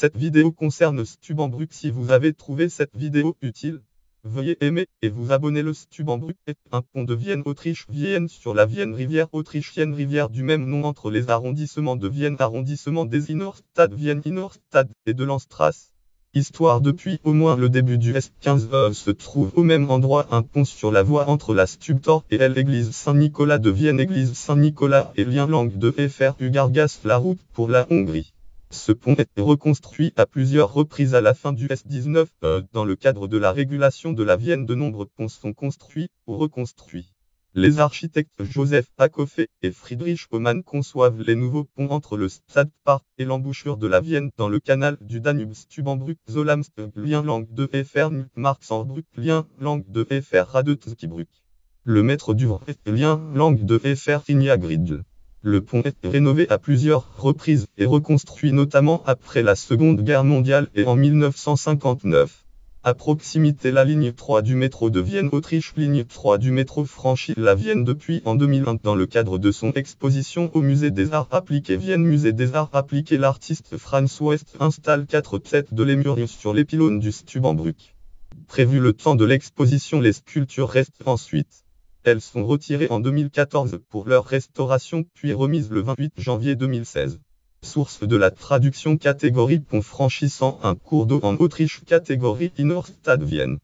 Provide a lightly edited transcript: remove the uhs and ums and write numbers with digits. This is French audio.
Cette vidéo concerne Stubbenbrück. Si vous avez trouvé cette vidéo utile, veuillez aimer et vous abonner. Le Stubbenbrück est un pont de Vienne, Autriche, Vienne sur la Vienne rivière autrichienne, rivière du même nom entre les arrondissements de Vienne, arrondissement des Innere-Stadt, Vienne Innere-Stadt et de Landstraße. Histoire: depuis au moins le début du S15 se trouve au même endroit un pont sur la voie entre la Stubtor et l'église Saint-Nicolas de Vienne. Église Saint-Nicolas et lien langue de FR Ugargas, la route pour la Hongrie. Ce pont est reconstruit à plusieurs reprises à la fin du S19. Dans le cadre de la régulation de la Vienne, de nombreux ponts sont construits ou reconstruits. Les architectes Joseph Acofé et Friedrich Homann conçoivent les nouveaux ponts entre le Stadtpark et l'embouchure de la Vienne dans le canal du Danube. Stubbenbrück, Zollhamst, lien langue de FR Marksandbrück, lien langue de FR Radetzkybrück. Le maître d'œuvre est lien langue de FR Ignagridl. Le pont est rénové à plusieurs reprises et reconstruit notamment après la Seconde Guerre mondiale et en 1959. À proximité, la ligne 3 du métro de Vienne, Autriche. Ligne 3 du métro franchit la Vienne depuis en 2001. Dans le cadre de son exposition au Musée des Arts Appliqués Vienne, Musée des Arts Appliqués, l'artiste Franz West installe 4 têtes de lémuriens sur les pylônes du Stubbenbrück. Prévu le temps de l'exposition, les sculptures restent ensuite. Elles sont retirées en 2014 pour leur restauration, puis remises le 28 janvier 2016. Source de la traduction: catégorie pont franchissant un cours d'eau en Autriche, catégorie Innere-Stadt Vienne.